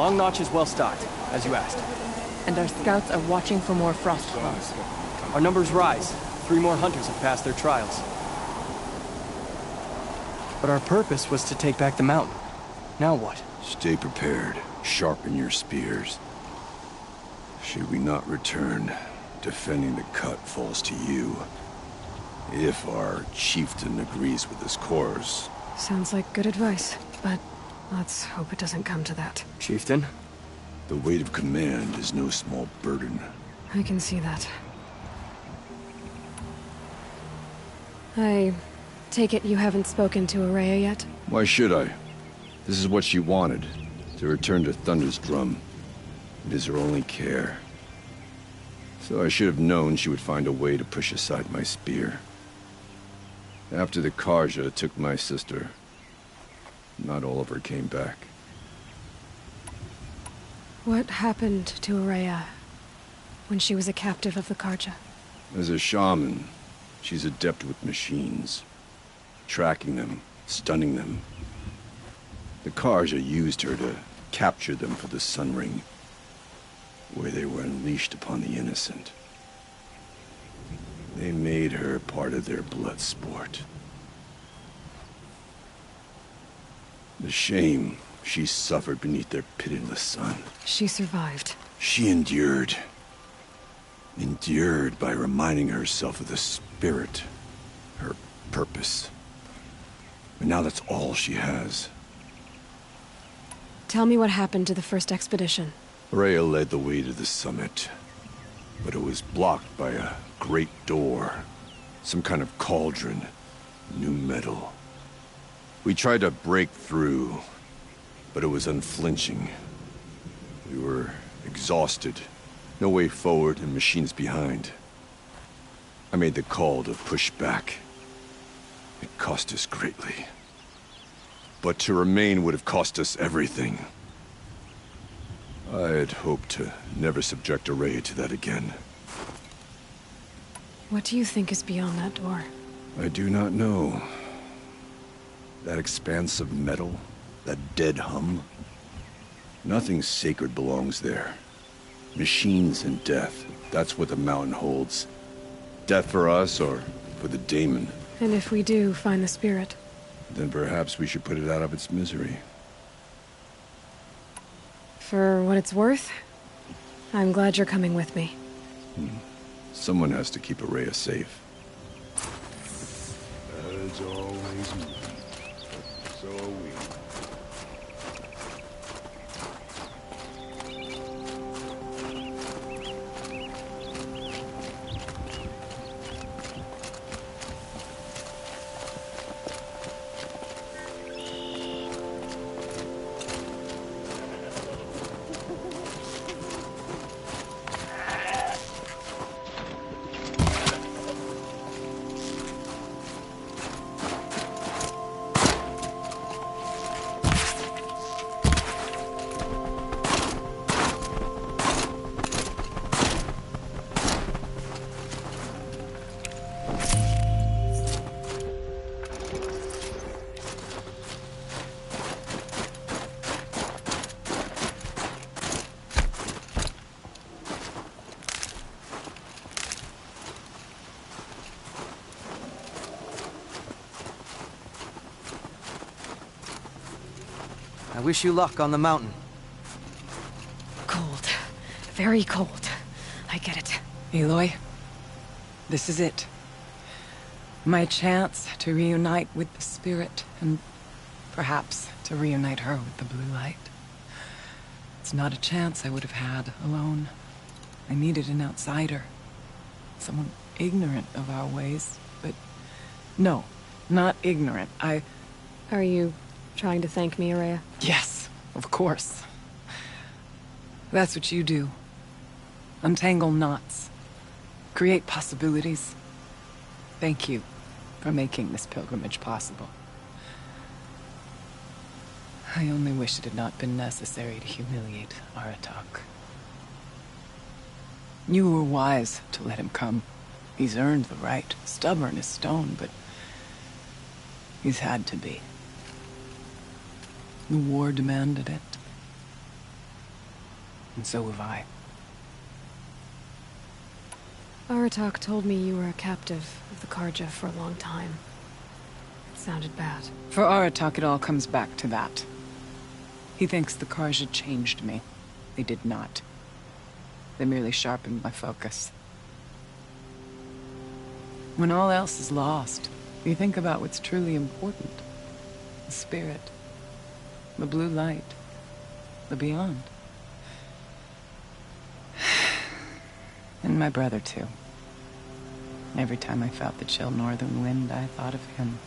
Long Notch is well stocked, as you asked. And our scouts are watching for more frost claws. Our numbers rise. 3 more hunters have passed their trials. But our purpose was to take back the mountain. Now what? Stay prepared. Sharpen your spears. Should we not return, defending the cut falls to you. If our chieftain agrees with his course. Sounds like good advice, but let's hope it doesn't come to that. Chieftain? The weight of command is no small burden. I can see that. I take it you haven't spoken to Araya yet? Why should I? This is what she wanted, to return to Thunder's Drum. It is her only care. So I should have known she would find a way to push aside my spear. After the Karja took my sister, not all of her came back. What happened to Araya when she was a captive of the Karja? As a shaman, she's adept with machines. Tracking them, stunning them. The Karja used her to capture them for the Sun Ring, where they were unleashed upon the innocent. They made her part of their blood sport. The shame she suffered beneath their pitiless sun. She survived. She endured. Endured by reminding herself of the spirit, her purpose. And now that's all she has. Tell me what happened to the first expedition. Rhea led the way to the summit, but it was blocked by a great door. Some kind of cauldron, new metal. We tried to break through, but it was unflinching. We were exhausted, no way forward and machines behind. I made the call to push back. It cost us greatly. But to remain would have cost us everything. I had hoped to never subject Araya to that again. What do you think is beyond that door? I do not know. That expanse of metal, that dead hum. Nothing sacred belongs there. Machines and death, that's what the mountain holds. Death for us or for the Daemon. And if we do find the spirit? Then perhaps we should put it out of its misery. For what it's worth, I'm glad you're coming with me. Someone has to keep Araya safe. As always, so are we. I wish you luck on the mountain. Cold. Very cold. I get it. Aloy, this is it. My chance to reunite with the spirit, and perhaps to reunite her with the blue light. It's not a chance I would have had alone. I needed an outsider. Someone ignorant of our ways, but... No, not ignorant. Are you trying to thank me, Araya? Yes, of course. That's what you do. Untangle knots. Create possibilities. Thank you for making this pilgrimage possible. I only wish it had not been necessary to humiliate Aratak. You were wise to let him come. He's earned the right. Stubborn as stone, but he's had to be. The war demanded it. and so have I. Aratak told me you were a captive of the Karja for a long time. It sounded bad. For Aratak, it all comes back to that. He thinks the Karja changed me. They did not. They merely sharpened my focus. When all else is lost, you think about what's truly important. The spirit. The blue light. The beyond. And my brother, too. Every time I felt the chill northern wind, I thought of him.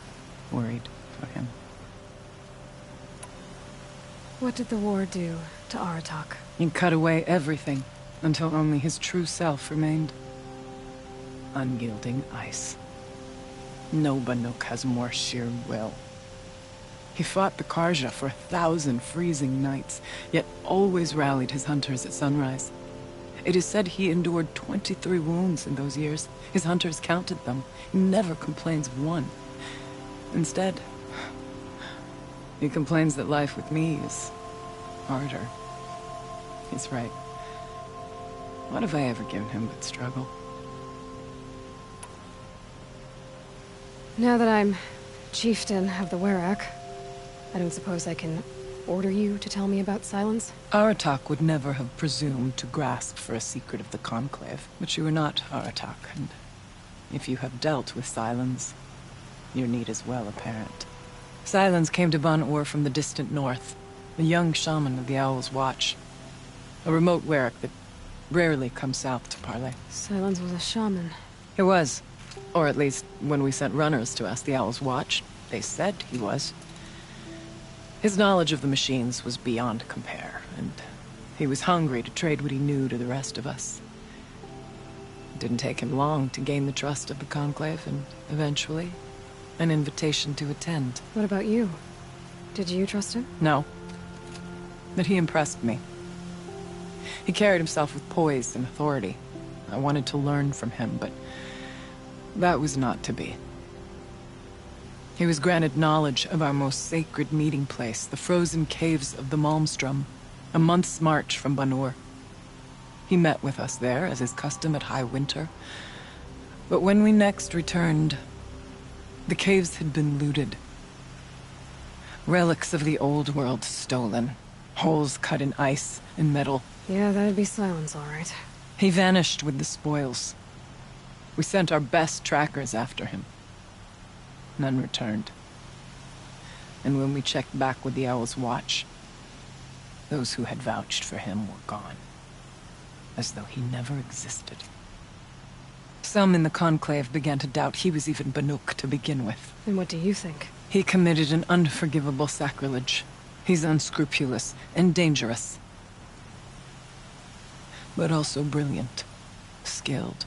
Worried for him. What did the war do to Aratak? He cut away everything, until only his true self remained. Unyielding ice. No Banuk has more sheer will. He fought the Karja for 1,000 freezing nights, yet always rallied his hunters at sunrise. It is said he endured 23 wounds in those years. His hunters counted them. He never complains of one. Instead, he complains that life with me is harder. He's right. What have I ever given him but struggle? Now that I'm chieftain of the Werak, I don't suppose I can order you to tell me about Silence? Aratak would never have presumed to grasp for a secret of the Conclave. But you are not Aratak, and if you have dealt with Silence, your need is well apparent. Silence came to Banuk from the distant north, a young shaman of the Owl's Watch. A remote Werak that rarely comes south to parley. Silence was a shaman. He was. Or at least, when we sent runners to ask the Owl's Watch, they said he was. His knowledge of the machines was beyond compare, and he was hungry to trade what he knew to the rest of us. It didn't take him long to gain the trust of the Conclave, and eventually, an invitation to attend. What about you? Did you trust him? No. But he impressed me. He carried himself with poise and authority. I wanted to learn from him, but that was not to be. He was granted knowledge of our most sacred meeting place, the frozen caves of the Malmstrom, a month's march from Banur. He met with us there, as is custom at high winter. But when we next returned, the caves had been looted. Relics of the old world stolen. Holes cut in ice and metal. Yeah, that'd be Silence, all right. He vanished with the spoils. We sent our best trackers after him. None returned. And when we checked back with the Owl's Watch, those who had vouched for him were gone. As though he never existed. Some in the Conclave began to doubt he was even Banuk to begin with. And what do you think? He committed an unforgivable sacrilege. He's unscrupulous and dangerous. But also brilliant, skilled,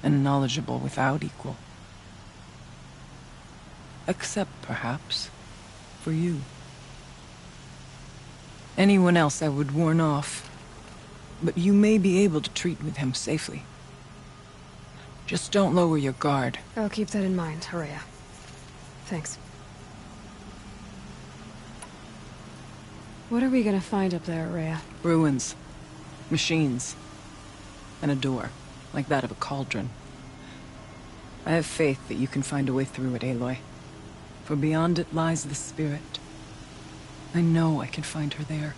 and knowledgeable without equal. Except, perhaps, for you. Anyone else I would warn off, but you may be able to treat with him safely. Just don't lower your guard. I'll keep that in mind, Horea. Thanks. What are we gonna find up there, Horea? Ruins, machines, and a door, like that of a cauldron. I have faith that you can find a way through it, Aloy. For beyond it lies the spirit. I know I can find her there.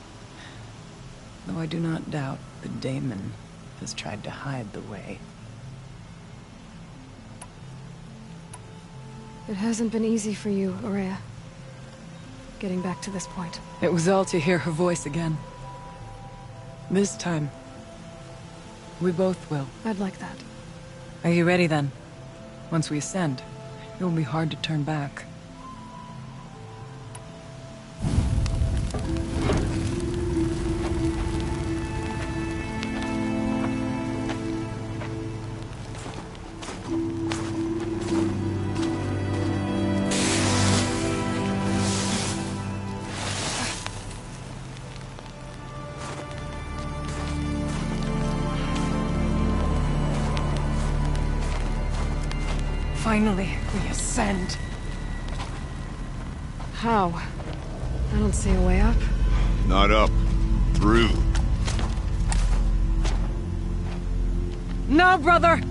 Though I do not doubt the Daemon has tried to hide the way. It hasn't been easy for you, Horea. Getting back to this point. It was all to hear her voice again. This time, we both will. I'd like that. Are you ready then? Once we ascend, it will be hard to turn back. Finally, we ascend. How? I don't see a way up. Not up. Through. No, brother!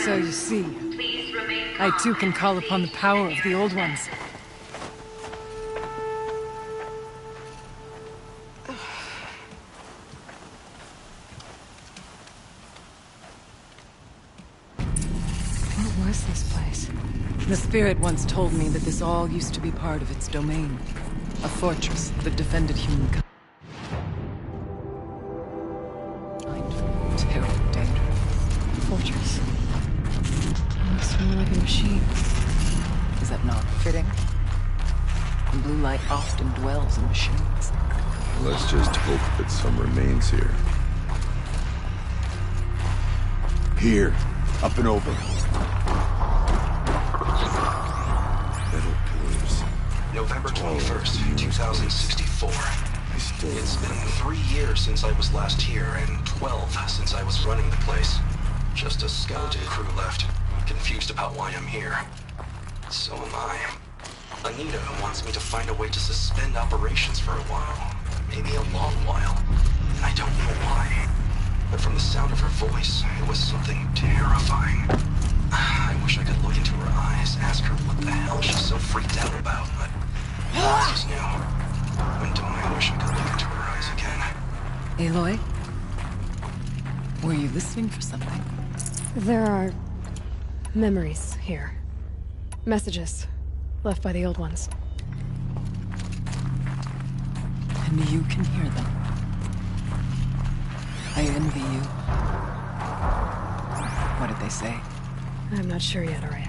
So you see, I too can call upon the power of the Old Ones. What was this place? The Spirit once told me that this all used to be part of its domain. A fortress that defended humankind. Terribly dangerous. Fortress. Looks more like a machine. Is that not fitting? The blue light often dwells in machines. Let's just hope that some remains here. Here, up and over. Metal pillars. November 21st, 2064. It's been 3 years since I was last here, and 12 since I was running the place. Just a skeleton crew left, confused about why I'm here. So am I. Anita wants me to find a way to suspend operations for a while. Maybe a long while. And I don't know why. But from the sound of her voice, it was something terrifying. I wish I could look into her eyes, ask her what the hell she's so freaked out about, but this is new. When don't I wish I could look into her eyes again? Aloy? Were you listening for something? There are memories here. Messages left by the Old Ones. And you can hear them. I envy you. What did they say? I'm not sure yet, Araya.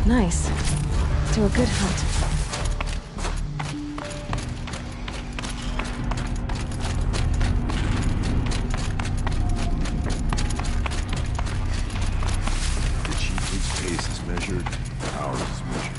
Nice. Do a good hunt. The chieftain's pace is measured, ours is measured.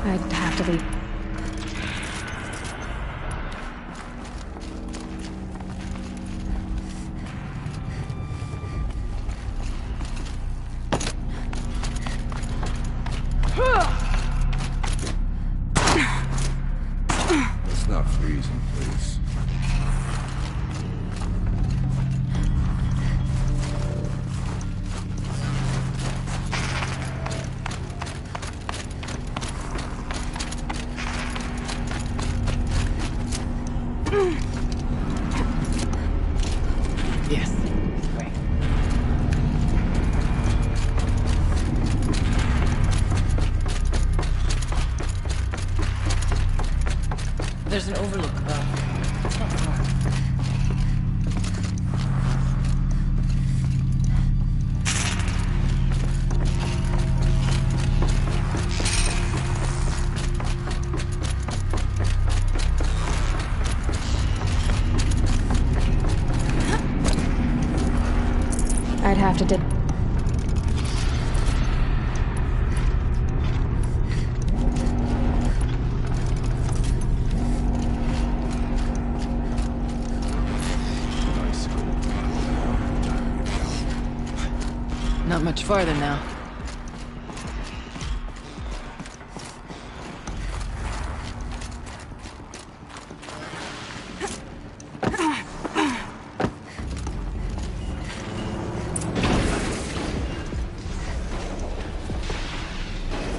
I'd have to leave. Let's not freeze in place. Yes. Great. There's an overlook. It's not far. I'd have to dip. Nice gold. Time to count. Not much farther now.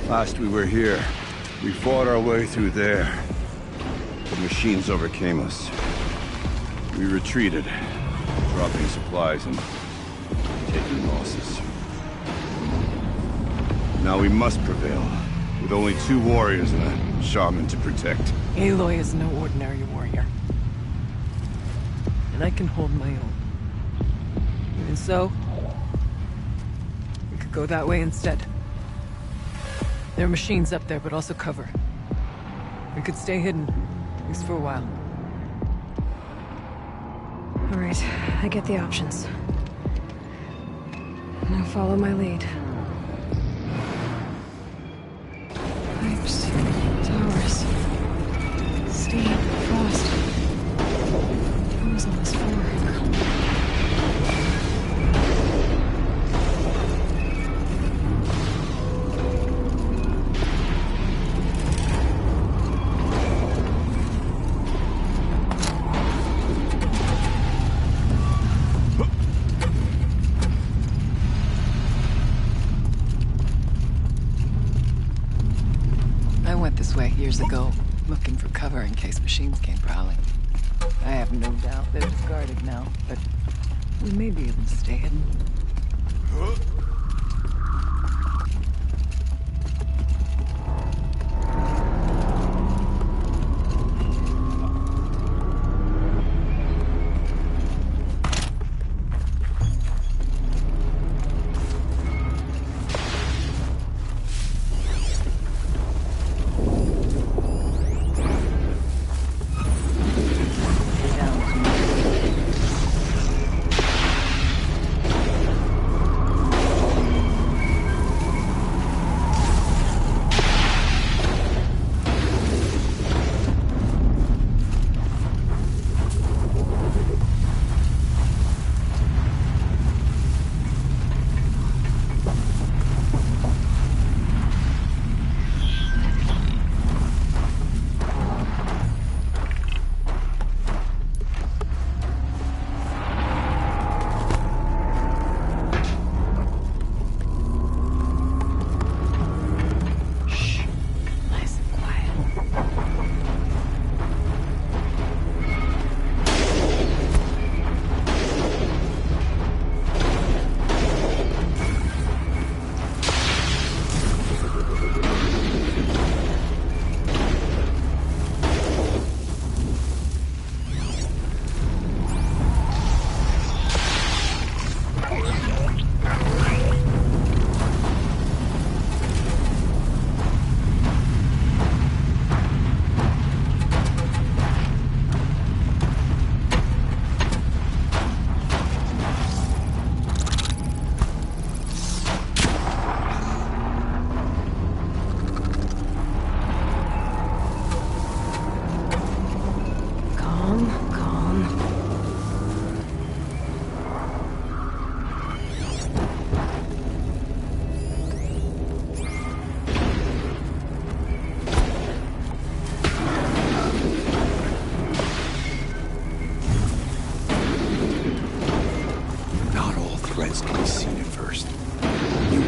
Last we were here, we fought our way through there. The machines overcame us. We retreated, dropping supplies and taking losses. Now we must prevail, with only 2 warriors and a shaman to protect. Aloy is no ordinary warrior. And I can hold my own. Even so, we could go that way instead. There are machines up there, but also cover. We could stay hidden, at least for a while. All right, I get the options. Now follow my lead. Pipes, towers, steam, frost. What was all this for? Years ago, looking for cover in case machines came prowling. I have no doubt they're discarded now, but we may be able to stay hidden.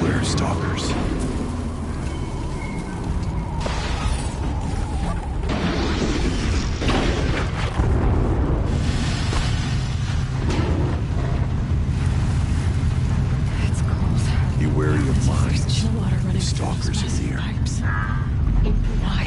Beware, stalkers. It's cold. Be wary of mine. There's chill water running through those Stalkers are massive near. pipes. Why?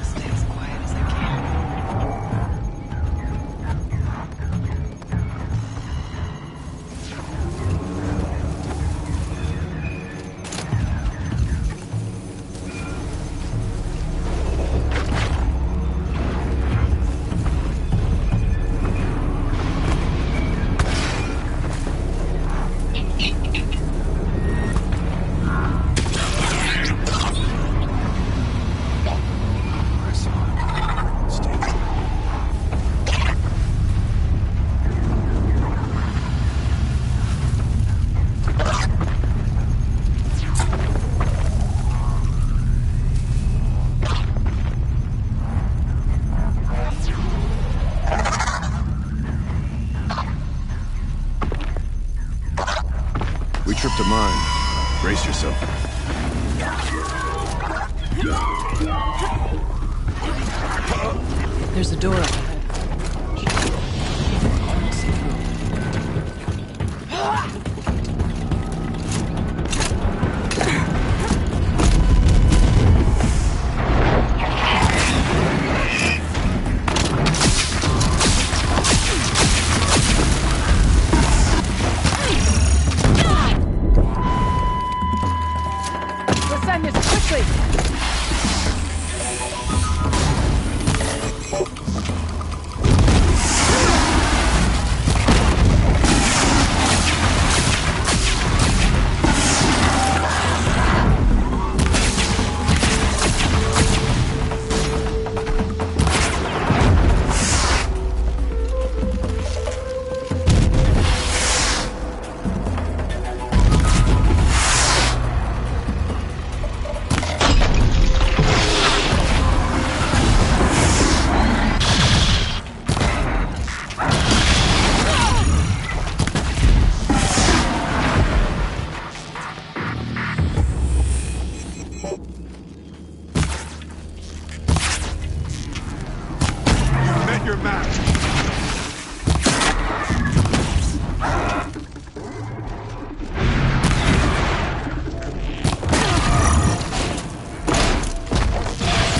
Stay as quiet as I can. Press on. Stay low. We tripped a mine. Brace yourself. There's a door up ahead. I'll see through. Let's end this quickly! Met your match.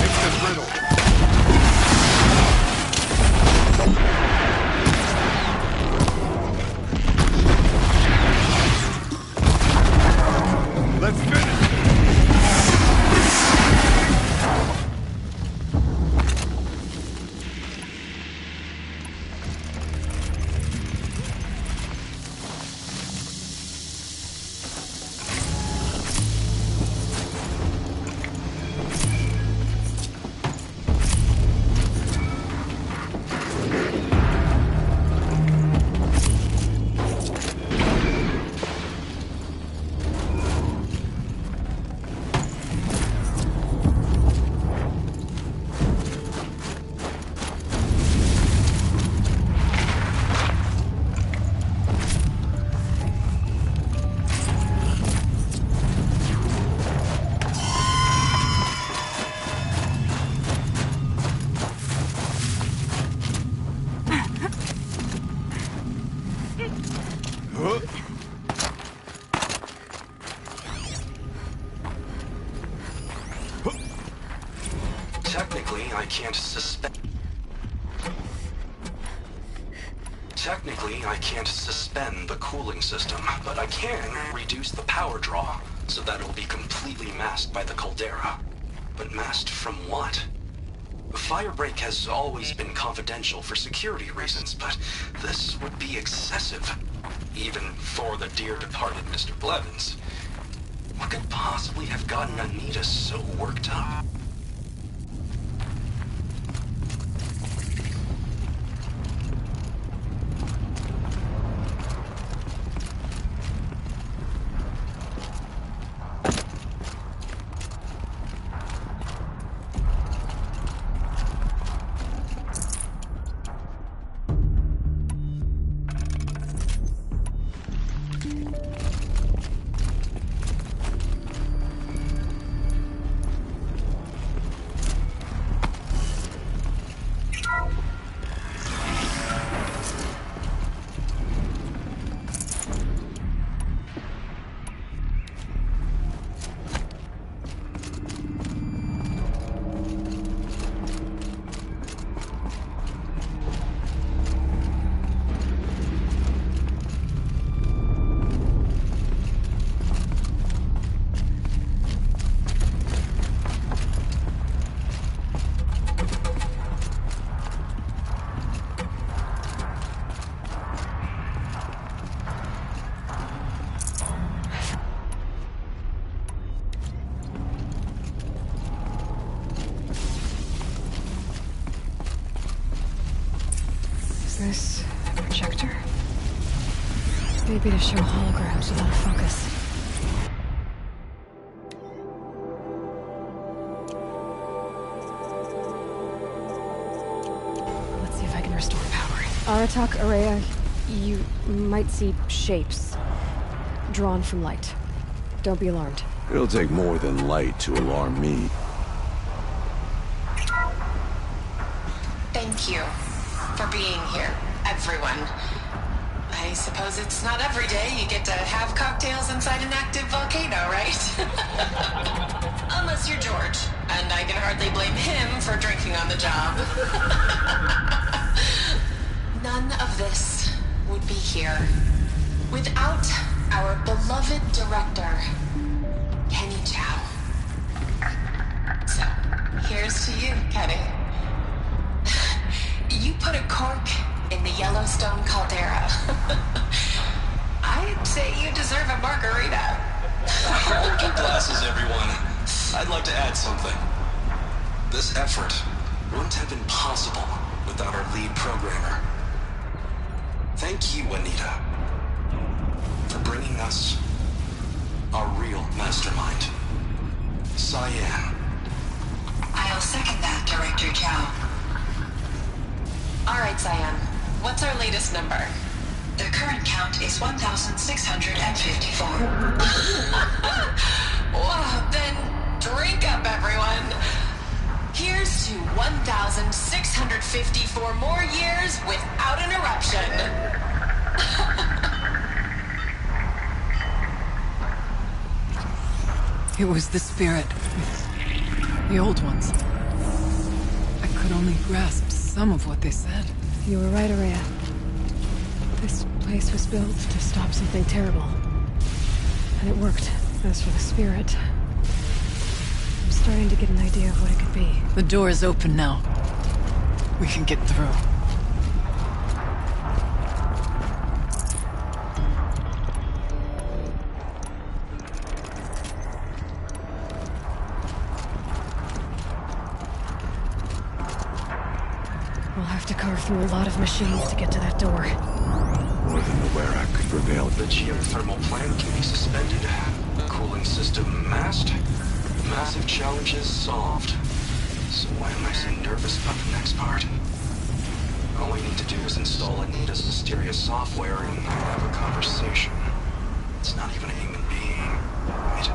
Instant riddle. Let's finish. Technically, I can't suspend... Technically, I can't suspend the cooling system, but I can reduce the power draw, so that it'll be completely masked by the caldera. But masked from what? Firebreak has always been confidential for security reasons, but this would be excessive. Even for the dear departed Mr. Blevins. What could possibly have gotten Anita so worked up? This projector? Maybe to show holograms without a focus. Let's see if I can restore power. Aratak, Araya, you might see shapes drawn from light. Don't be alarmed. It'll take more than light to alarm me. Thank you for being here, everyone. I suppose it's not every day you get to have cocktails inside an active volcano, right? Unless you're George, and I can hardly blame him for drinking on the job. None of this would be here without our beloved director, Kenny Chow. So, here's to you, Kenny. You put a cork in the Yellowstone caldera. I'd say you deserve a margarita. Hold your glasses, everyone. I'd like to add something. This effort wouldn't have been possible without our lead programmer. Thank you, Anita, for bringing us our real mastermind, Cyan. I'll second that, Director Chow. All right, Cyan. What's our latest number? The current count is 1,654. Well, then drink up, everyone. Here's to 1,654 more years without an eruption. It was the spirit. The old ones. I could only grasp some of what they said. You were right, Araya. This place was built to stop something terrible. And it worked. As for the spirit, I'm starting to get an idea of what it could be. The door is open now. We can get through. We'll have to carve through a lot of machines to get to that door. More than the Aratak could prevail. The geothermal plant can be suspended. Cooling system masked. Massive challenges solved. So why am I so nervous about the next part? All we need to do is install Anita's mysterious software and have a conversation. It's not even a human being, right?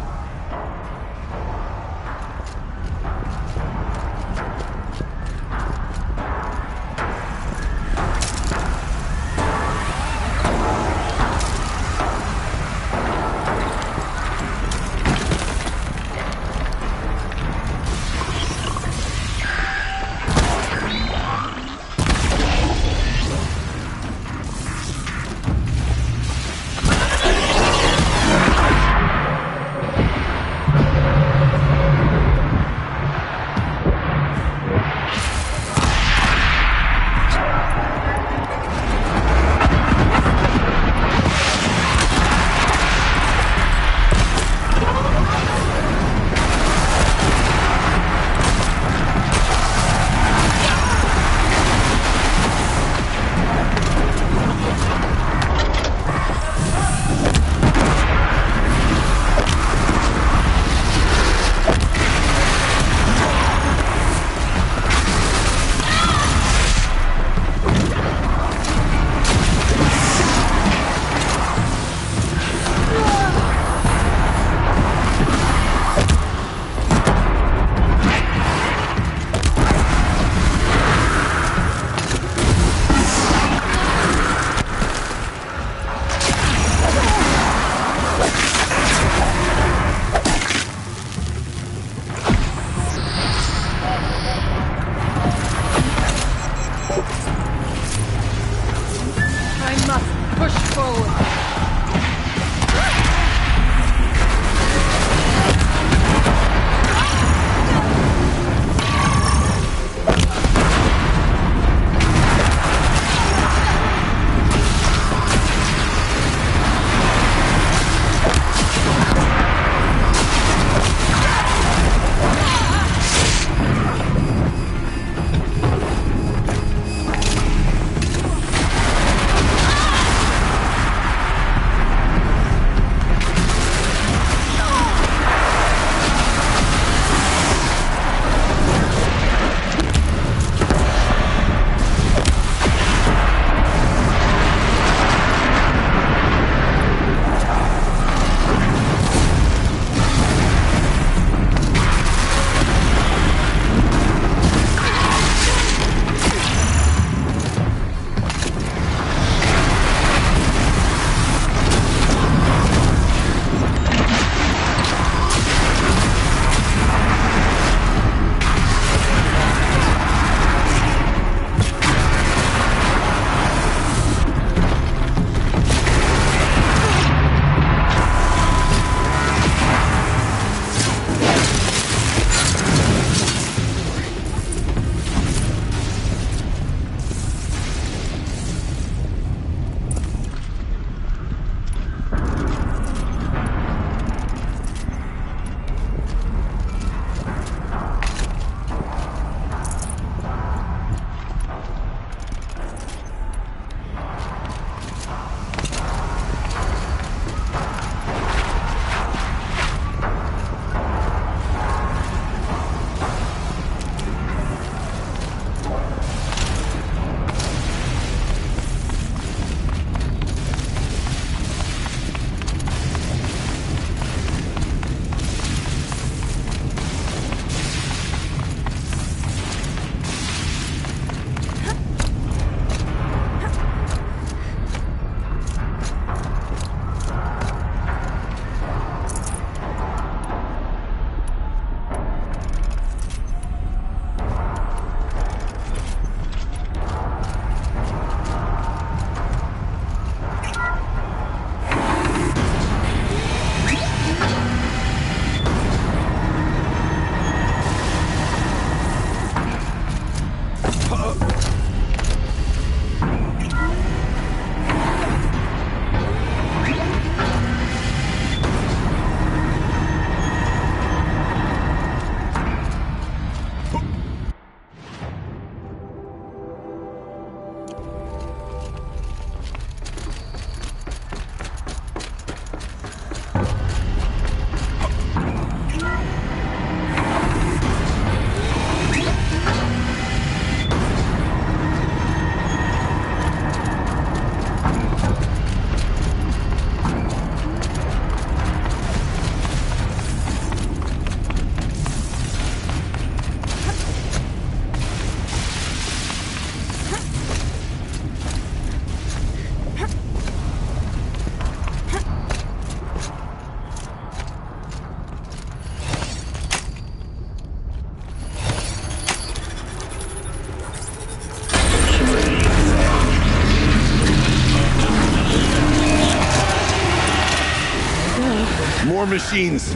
machines.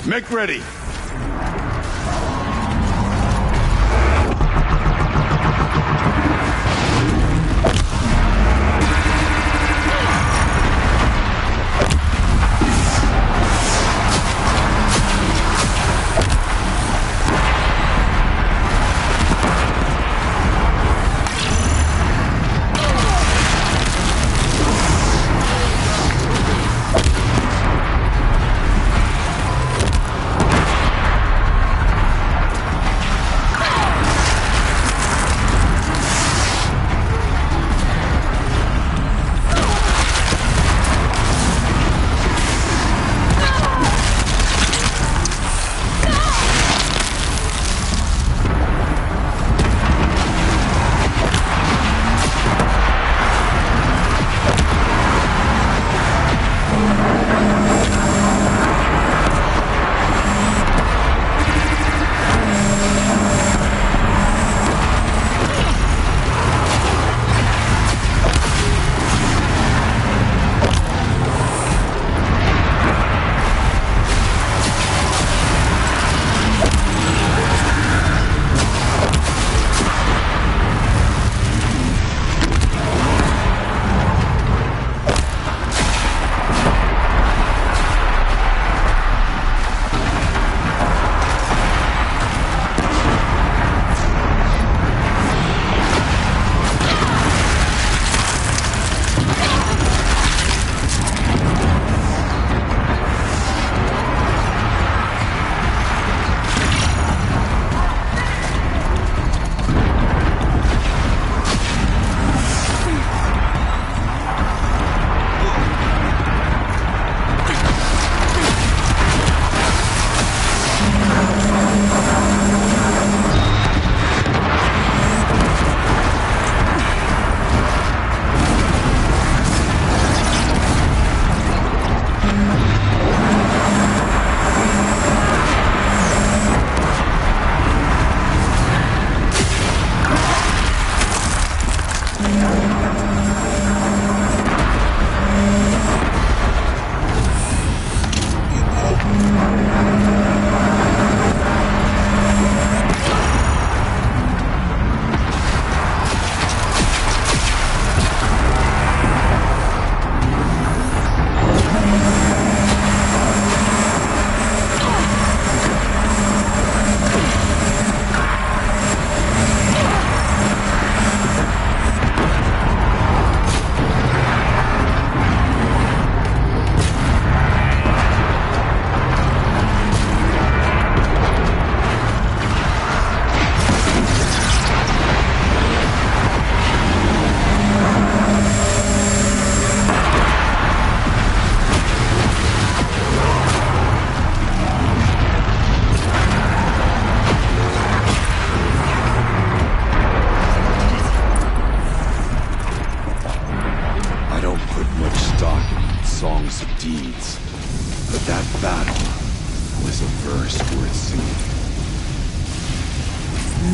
Make ready.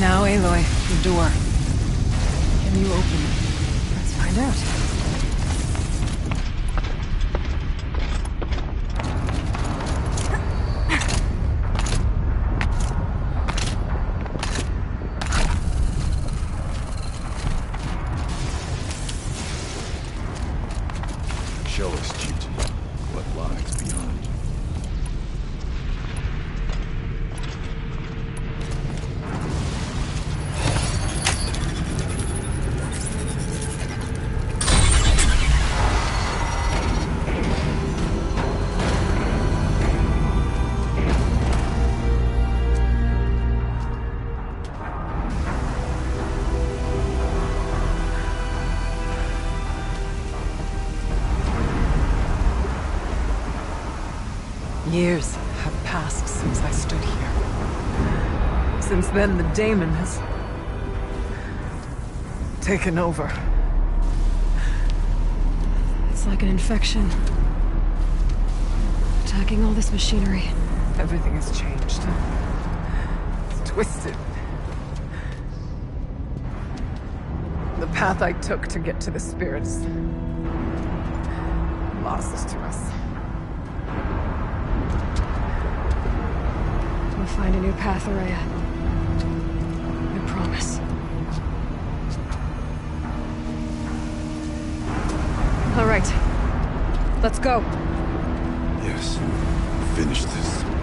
Now, Aloy, the door. Can you open it? Let's find out. Show us, chieftain, what lies beyond. Years have passed since I stood here. Since then, the Daemon has taken over. It's like an infection. Attacking all this machinery. Everything has changed. It's twisted. The path I took to get to the spirits lost to us. find a new path, Araya. I promise. All right. Let's go. Yes. Finish this.